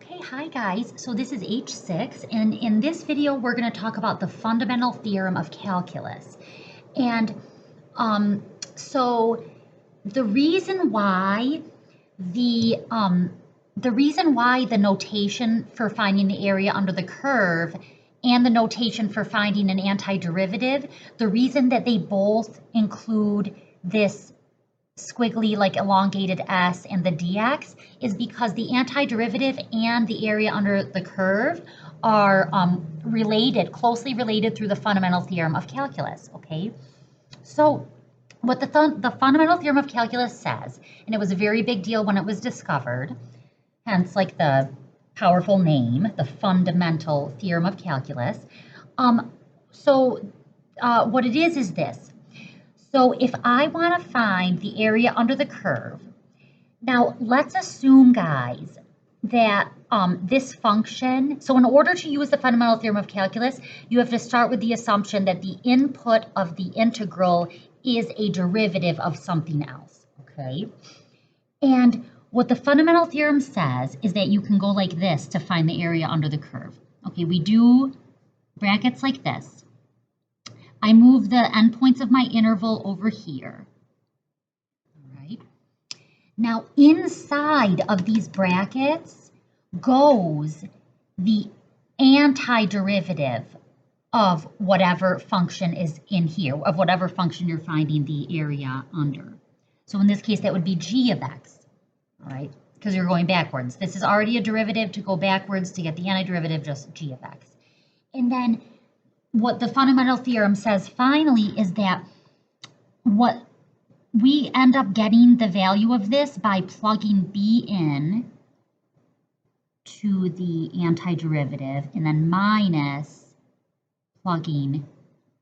Okay, hi guys. So this is H-6, and in this video we're going to talk about the fundamental theorem of calculus. And so the reason why the notation for finding the area under the curve and the notation for finding an antiderivative, the reason that they both include this squiggly like elongated s and the dx is because the antiderivative and the area under the curve are closely related through the fundamental theorem of calculus, okay? So what the fundamental theorem of calculus says, and it was a very big deal when it was discovered, hence like the powerful name, the fundamental theorem of calculus. What it is this. So if I want to find the area under the curve, now let's assume, guys, that this function, so in order to use the fundamental theorem of calculus, you have to start with the assumption that the input of the integral is a derivative of something else, okay? And what the fundamental theorem says is that you can go like this to find the area under the curve. Okay, we do brackets like this. I move the endpoints of my interval over here. All right. Now, inside of these brackets goes the antiderivative of whatever function is in here, of whatever function you're finding the area under. So in this case, that would be g of x, all right, because you're going backwards. This is already a derivative. To go backwards to get the antiderivative, just g of x. And then what the fundamental theorem says finally is that what we end up getting the value of this by plugging b in to the antiderivative and then minus plugging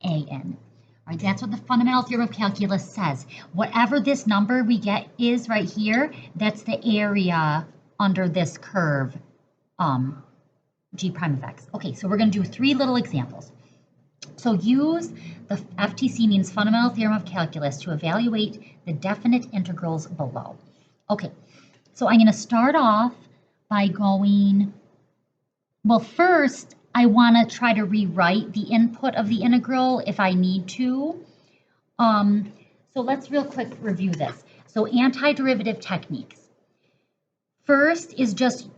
a in. All right, that's what the fundamental theorem of calculus says. Whatever this number we get is right here, that's the area under this curve, g prime of x. Okay, so we're going to do 3 little examples. So use the FTC means fundamental theorem of calculus to evaluate the definite integrals below. Okay, so I'm going to start off by going, well, first I want to try to rewrite the input of the integral if I need to. So let's real quick review this. So antiderivative techniques. First is just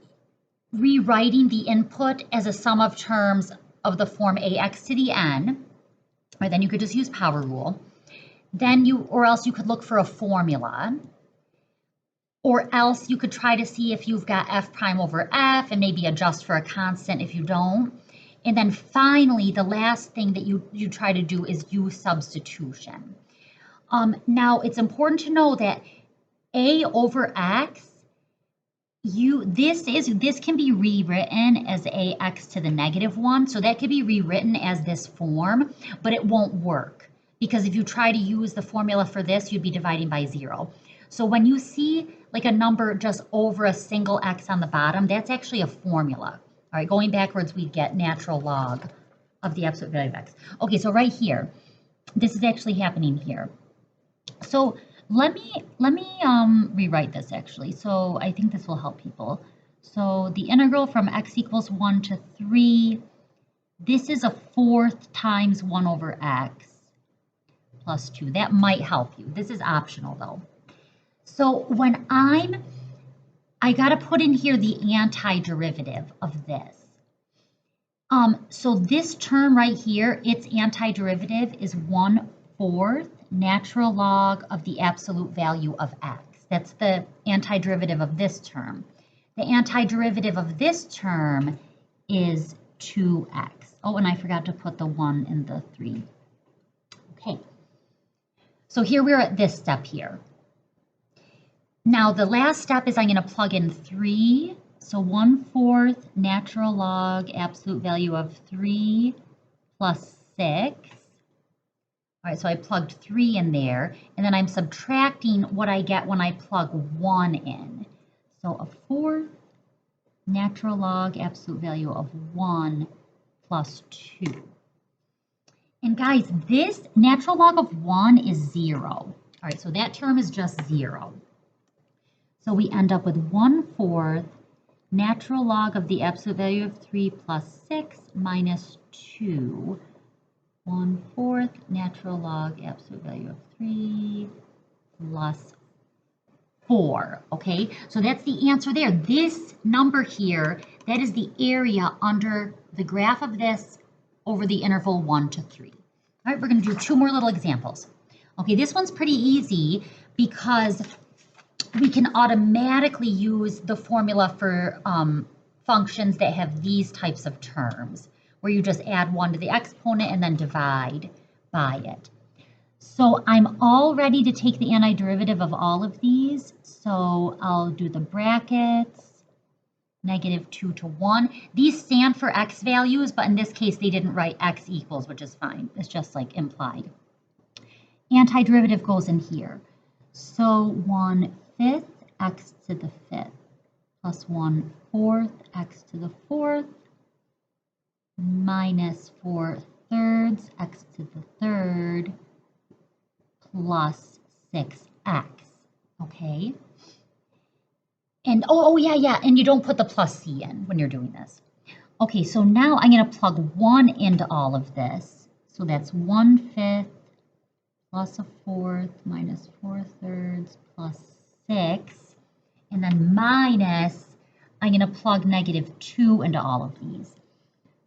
rewriting the input as a sum of terms of the form ax to the n, or then you could just use power rule. Then or else you could look for a formula, or else you could try to see if you've got f prime over f and maybe adjust for a constant if you don't. And then finally, the last thing that you try to do is use substitution. Now it's important to know that a over x, this can be rewritten as ax to the -1, so that could be rewritten as this form, but it won't work because if you try to use the formula for this, you'd be dividing by 0. So when you see like a number just over a single x on the bottom, that's actually a formula. All right, going backwards, we get natural log of the absolute value of x. Okay, so right here, this is actually happening here. So let me rewrite this actually. So I think this will help people. So the integral from x equals 1 to 3, this is a 4th times 1 over x plus 2. That might help you. This is optional though. So when I got to put in here the antiderivative of this. So this term right here, its antiderivative is 1/4 natural log of the absolute value of x. That's the antiderivative of this term. The antiderivative of this term is 2x. Oh, and I forgot to put the 1 and the 3. Okay. So here we're at this step here. Now the last step is I'm going to plug in 3. So 1/4 natural log absolute value of 3 plus 6. All right, so I plugged 3 in there, and then I'm subtracting what I get when I plug 1 in. So a 4th natural log absolute value of 1 plus 2. And guys, this natural log of 1 is 0. All right, so that term is just 0. So we end up with 1/4 natural log of the absolute value of 3 plus 6 minus 2. 1/4 natural log absolute value of 3 plus 4. Okay, so that's the answer there. This number here, that is the area under the graph of this over the interval 1 to 3. All right, we're going to do 2 more little examples. Okay, this one's pretty easy because we can automatically use the formula for functions that have these types of terms, where you just add 1 to the exponent and then divide by it. So I'm all ready to take the antiderivative of all of these. So I'll do the brackets, -2 to 1. These stand for x values, but in this case they didn't write x equals, which is fine. It's just like implied. Antiderivative goes in here. So 1/5 x to the 5th plus 1/4 x to the 4th minus 4/3 x to the 3rd plus 6x, okay? And yeah, and you don't put the plus c in when you're doing this. Okay, so now I'm going to plug 1 into all of this. So that's 1/5 plus 1/4 minus 4/3 plus 6. And then minus, I'm going to plug -2 into all of these.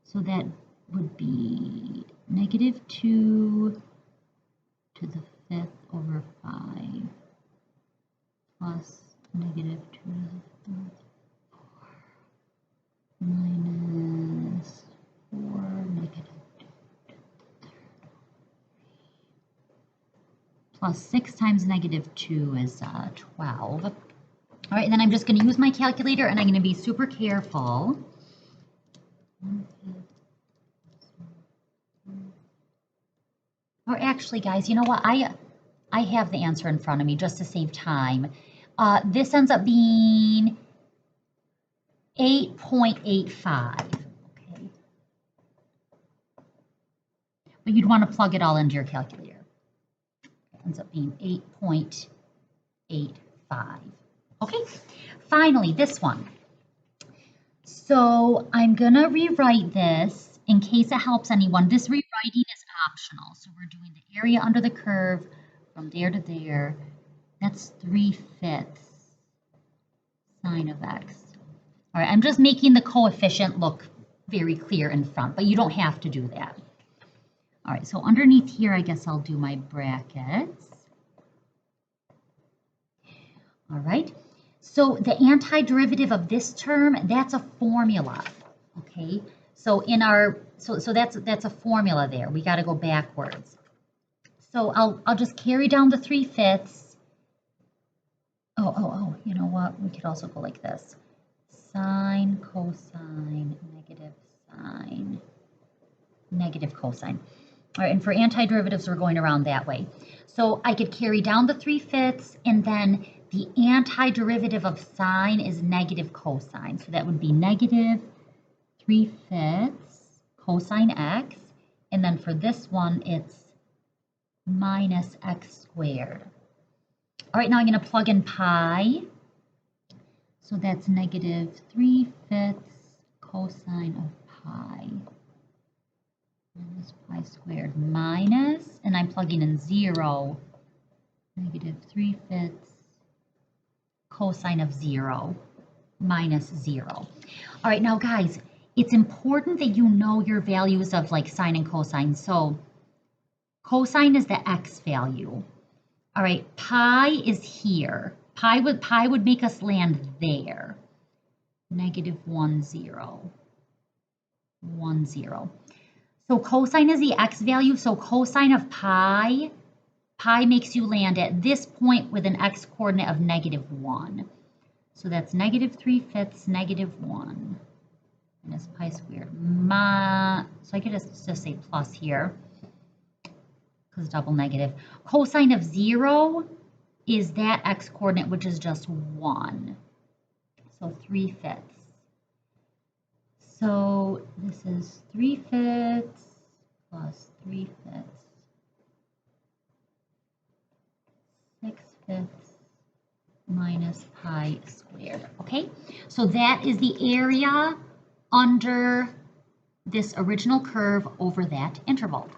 So that would be -2 to the 5th over 5 plus -2 to the 3rd, 4 minus 4 -2 to the 3rd, plus 6 times -2 is 12. All right, and then I'm just going to use my calculator and I'm going to be super careful. Or actually, guys, you know what? I have the answer in front of me just to save time. This ends up being 8.85. Okay. But you'd want to plug it all into your calculator. It ends up being 8.85. Okay, finally, this one. So I'm going to rewrite this in case it helps anyone. This rewriting is optional. So we're doing the area under the curve from there to there. That's 3/5 sine of x. All right, I'm just making the coefficient look very clear in front, but you don't have to do that. All right, so underneath here, I guess I'll do my brackets. All right, so the antiderivative of this term, that's a formula, okay? So in our, so that's a formula there. We got to go backwards. So I'll just carry down the 3/5. Oh, you know what? We could also go like this. Sine, cosine, negative sine, negative cosine. All right, and for antiderivatives, we're going around that way. So I could carry down the 3/5, and then the antiderivative of sine is negative cosine. So that would be negative 3/5 cosine x. And then for this one, it's minus x squared. All right, now I'm going to plug in pi. So that's negative 3/5 cosine of pi. Minus pi squared minus, and I'm plugging in 0, negative 3/5 cosine of 0 minus 0. All right, now guys, it's important that you know your values of like sine and cosine. So cosine is the x value. All right, pi is here. Pi would make us land there. Negative 1, 0. 1, 0. So cosine is the x value, so cosine of pi makes you land at this point with an x coordinate of negative 1. So that's negative 3/5, negative 1, minus pi squared. So I could just say plus here, because double negative. Cosine of 0 is that x coordinate, which is just 1. So 3/5. So this is 3/5 plus 3/5, 6/5 minus pi squared, okay? So that is the area under this original curve over that interval.